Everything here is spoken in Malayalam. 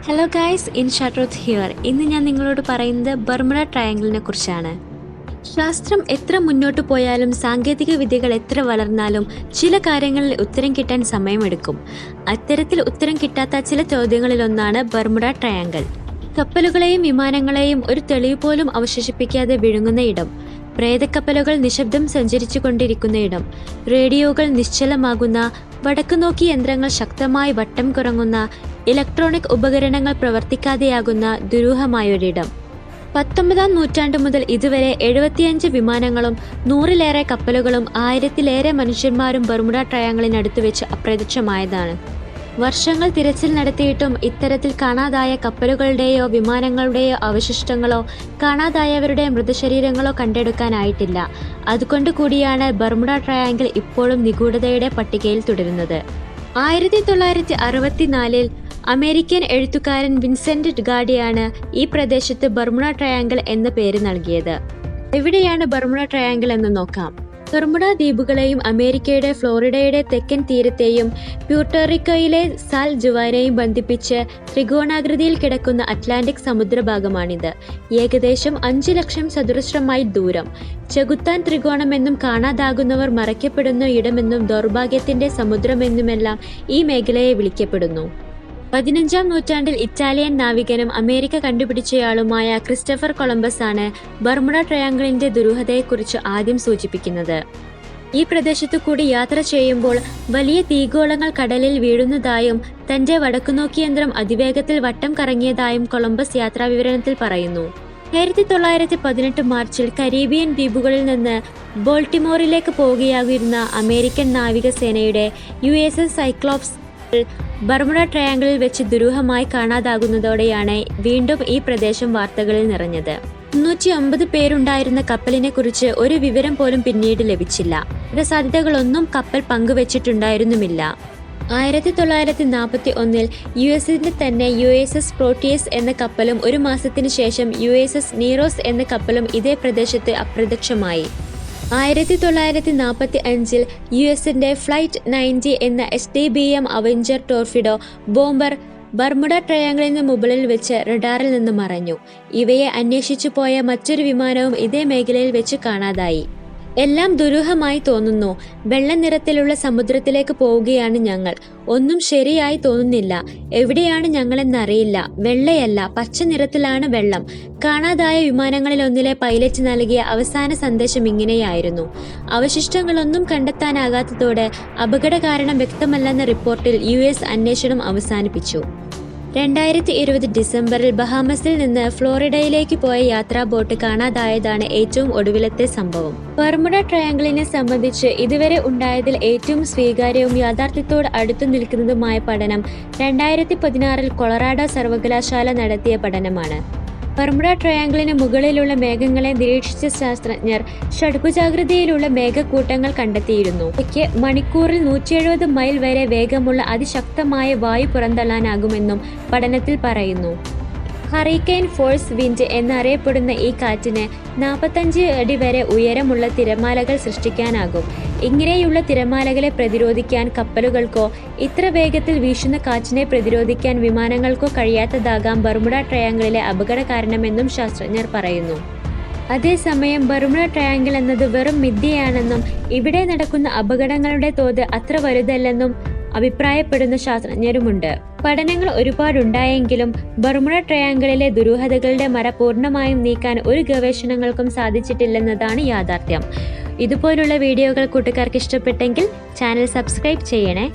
ഹലോ ഗൈസ്, ഇൻ ഷട്രോത്ത് ഹിയർ. ഇന്ന് ഞാൻ നിങ്ങളോട് പറയുന്നത് ബർമുഡ ട്രയാങ്കിളിനെ കുറിച്ചാണ്. ശാസ്ത്രം എത്ര മുന്നോട്ട് പോയാലും സാങ്കേതിക വിദ്യകൾ എത്ര വളർന്നാലും ചില കാര്യങ്ങളിൽ ഉത്തരം കിട്ടാൻ സമയമെടുക്കും. അത്തരത്തിൽ ഉത്തരം കിട്ടാത്ത ചില ചോദ്യങ്ങളിലൊന്നാണ് ബർമുഡ ട്രയാങ്കിൾ. കപ്പലുകളെയും വിമാനങ്ങളെയും ഒരു തെളിവ് പോലും അവശേഷിപ്പിക്കാതെ വിഴുങ്ങുന്ന ഇടം, പ്രേതക്കപ്പലുകൾ നിശബ്ദം സഞ്ചരിച്ചു കൊണ്ടിരിക്കുന്ന ഇടം, റേഡിയോകൾ നിശ്ചലമാകുന്ന, വടക്കുനോക്കി യന്ത്രങ്ങൾ ശക്തമായി വട്ടം കറങ്ങുന്ന, ഇലക്ട്രോണിക് ഉപകരണങ്ങൾ പ്രവർത്തിക്കാതെയാകുന്ന ദുരൂഹമായൊരിടം. 19-ാം നൂറ്റാണ്ട് മുതൽ ഇതുവരെ 75 വിമാനങ്ങളും 100-ലേറെ കപ്പലുകളും 1000-ലേറെ മനുഷ്യന്മാരും ബർമുഡ ട്രയാങ്കിളിനടുത്ത് വെച്ച് അപ്രത്യക്ഷമായതാണ്. വർഷങ്ങൾ തിരച്ചിൽ നടത്തിയിട്ടും ഇത്തരത്തിൽ കാണാതായ കപ്പലുകളുടെയോ വിമാനങ്ങളുടെയോ അവശിഷ്ടങ്ങളോ കാണാതായവരുടെ മൃതശരീരങ്ങളോ കണ്ടെടുക്കാനായിട്ടില്ല. അതുകൊണ്ട് കൂടിയാണ് ബർമുഡ ട്രയാങ്കിൾ ഇപ്പോഴും നിഗൂഢതയുടെ പട്ടികയിൽ തുടരുന്നത്. 1964-ൽ അമേരിക്കൻ എഴുത്തുകാരൻ വിൻസെന്റ് ഗാഡിയാണ് ഈ പ്രദേശത്ത് ബർമുഡ ട്രയാങ്കിൾ എന്ന പേര് നൽകിയത്. എവിടെയാണ് ബർമുഡ ട്രയാങ്കിൾ എന്ന് നോക്കാം. ബർമുഡ ദ്വീപുകളെയും അമേരിക്കയുടെ ഫ്ലോറിഡയുടെ തെക്കൻ തീരത്തെയും പ്യൂർട്ടോറിക്കോയിലെ സാൽ ജുവാനെയും ബന്ധിപ്പിച്ച് ത്രികോണാകൃതിയിൽ കിടക്കുന്ന അറ്റ്ലാന്റിക് സമുദ്രഭാഗമാണിത്. ഏകദേശം 5 ലക്ഷം ചതുരശ്ര മൈൽ ദൂരം. ചെകുത്താൻ ത്രികോണമെന്നും കാണാതാകുന്നവർ മറയ്ക്കപ്പെടുന്ന ഇടമെന്നും ദൗർഭാഗ്യത്തിന്റെ സമുദ്രമെന്നുമെല്ലാം ഈ മേഖലയെ വിളിക്കപ്പെടുന്നു. 15-ാം നൂറ്റാണ്ടിൽ ഇറ്റാലിയൻ നാവികനും അമേരിക്ക കണ്ടുപിടിച്ചയാളുമായ ക്രിസ്റ്റഫർ കൊളംബസ് ആണ് ബർമുഡ ട്രയാങ്കിളിന്റെ ദുരൂഹതയെക്കുറിച്ച് ആദ്യം സൂചിപ്പിക്കുന്നത്. ഈ പ്രദേശത്തു കൂടി യാത്ര ചെയ്യുമ്പോൾ വലിയ തീഗോളങ്ങൾ കടലിൽ വീഴുന്നതായും തന്റെ വടക്കുനോക്കി യന്ത്രം അതിവേഗത്തിൽ വട്ടം കറങ്ങിയതായും കൊളംബസ് യാത്രാവിവരണത്തിൽ പറയുന്നു. 1918 മാർച്ചിൽ കരീബിയൻ ദ്വീപുകളിൽ നിന്ന് ബോൾട്ടിമോറിലേക്ക് പോവുകയായിരുന്ന അമേരിക്കൻ നാവികസേനയുടെ USS സൈക്ലോപ്സ് ബർമുഡ ട്രയാങ്കിളിൽ വെച്ച് ദുരൂഹമായി കാണാതാകുന്നതോടെയാണ് വീണ്ടും ഈ പ്രദേശം വാർത്തകളിൽ നിറഞ്ഞത്. 350 പേരുണ്ടായിരുന്ന കപ്പലിനെ കുറിച്ച് ഒരു വിവരം പോലും പിന്നീട് ലഭിച്ചില്ല. സാധ്യതകളൊന്നും കപ്പൽ പങ്കുവച്ചിട്ടുണ്ടായിരുന്നുമില്ല. 1941-ൽ US-ന്റെ തന്നെ USS പ്രോട്ടിയസ് എന്ന കപ്പലും ഒരു മാസത്തിനു ശേഷം USS നീറോസ് എന്ന കപ്പലും ഇതേ പ്രദേശത്ത് അപ്രത്യക്ഷമായി. 1945-ൽ US-ന്റെ ഫ്ലൈറ്റ് 90 എന്ന SDBM avenger torpedo bomber Bermuda ട്രയാങ്കിളിന് മുകളിൽ വെച്ച് റഡാറിൽ നിന്ന് മറഞ്ഞു. ഇവയെ അന്വേഷിച്ചു പോയ മറ്റൊരു വിമാനവും ഇതേ മേഖലയിൽ വെച്ച് കാണാതായി. എല്ലാം ദുരൂഹമായി തോന്നുന്നു. വെള്ള നിറത്തിലുള്ള സമുദ്രത്തിലേക്ക് പോവുകയാണ് ഞങ്ങൾ. ഒന്നും ശരിയായി തോന്നുന്നില്ല. എവിടെയാണ് ഞങ്ങളെന്നറിയില്ല. വെള്ളയല്ല, പച്ച നിറത്തിലാണ് വെള്ളം. കാണാതായ വിമാനങ്ങളിലൊന്നിലെ പൈലറ്റ് നൽകിയ അവസാന സന്ദേശം ഇങ്ങനെയായിരുന്നു: അവശിഷ്ടങ്ങളൊന്നും കണ്ടെത്താനാകാത്തതോടെ അപകട കാരണം വ്യക്തമല്ലെന്ന റിപ്പോർട്ടിൽ US അന്വേഷണം അവസാനിപ്പിച്ചു. 2020 ഡിസംബറിൽ ബഹാമസിൽ നിന്ന് ഫ്ലോറിഡയിലേക്ക് പോയ യാത്രാ ബോട്ട് കാണാതായതാണ് ഏറ്റവും ഒടുവിലത്തെ സംഭവം. ബർമുഡ ട്രയാങ്കിളിനെ സംബന്ധിച്ച് ഇതുവരെ ഉണ്ടായതിൽ ഏറ്റവും സ്വീകാര്യവും യാഥാർത്ഥ്യത്തോട് അടുത്തു നിൽക്കുന്നതുമായ പഠനം 2016-ൽ കൊളറാഡോ സർവകലാശാല നടത്തിയ പഠനമാണ്. ബർമുഡ ട്രയാങ്കിളിന് മുകളിലുള്ള മേഘങ്ങളെ നിരീക്ഷിച്ച ശാസ്ത്രജ്ഞർ ഷഡ്ഭുജാകൃതിയിലുള്ള മേഘക്കൂട്ടങ്ങൾ കണ്ടെത്തിയിരുന്നു. ഇവയ്ക്ക് മണിക്കൂറിൽ 170 മൈൽ വരെ വേഗമുള്ള അതിശക്തമായ വായു പുറന്തള്ളാനാകുമെന്നും പഠനത്തിൽ പറയുന്നു. ഹറിക്കെയിൻ ഫോഴ്സ് വിൻഡ് എന്നറിയപ്പെടുന്ന ഈ കാറ്റിന് 45 അടി വരെ ഉയരമുള്ള തിരമാലകൾ സൃഷ്ടിക്കാനാകും. ഇങ്ങനെയുള്ള തിരമാലകളെ പ്രതിരോധിക്കാൻ കപ്പലുകൾക്കോ ഇത്ര വേഗത്തിൽ വീശുന്ന കാറ്റിനെ പ്രതിരോധിക്കാൻ വിമാനങ്ങൾക്കോ കഴിയാത്തതാകാം ബർമുഡ ട്രയാങ്കിളിലെ അപകട കാരണമെന്നും ശാസ്ത്രജ്ഞർ പറയുന്നു. അതേസമയം ബർമുഡ ട്രയാങ്കിൾ എന്നത് വെറും മിഥ്യയാണെന്നും ഇവിടെ നടക്കുന്ന അപകടങ്ങളുടെ തോത് അത്ര വലുതല്ലെന്നും അഭിപ്രായപ്പെടുന്ന ശാസ്ത്രജ്ഞരുമുണ്ട്. പഠനങ്ങൾ ഒരുപാടുണ്ടായെങ്കിലും ബർമുഡ ട്രയാങ്കിളിലെ ദുരൂഹതകളുടെ മറ പൂർണ്ണമായും നീക്കാൻ ഒരു ഗവേഷണങ്ങൾക്കും സാധിച്ചിട്ടില്ലെന്നതാണ് യാഥാർത്ഥ്യം. ഇതുപോലുള്ള വീഡിയോകൾ കൂട്ടുകാർക്ക് ഇഷ്ടപ്പെട്ടെങ്കിൽ ചാനൽ സബ്സ്ക്രൈബ് ചെയ്യണേ.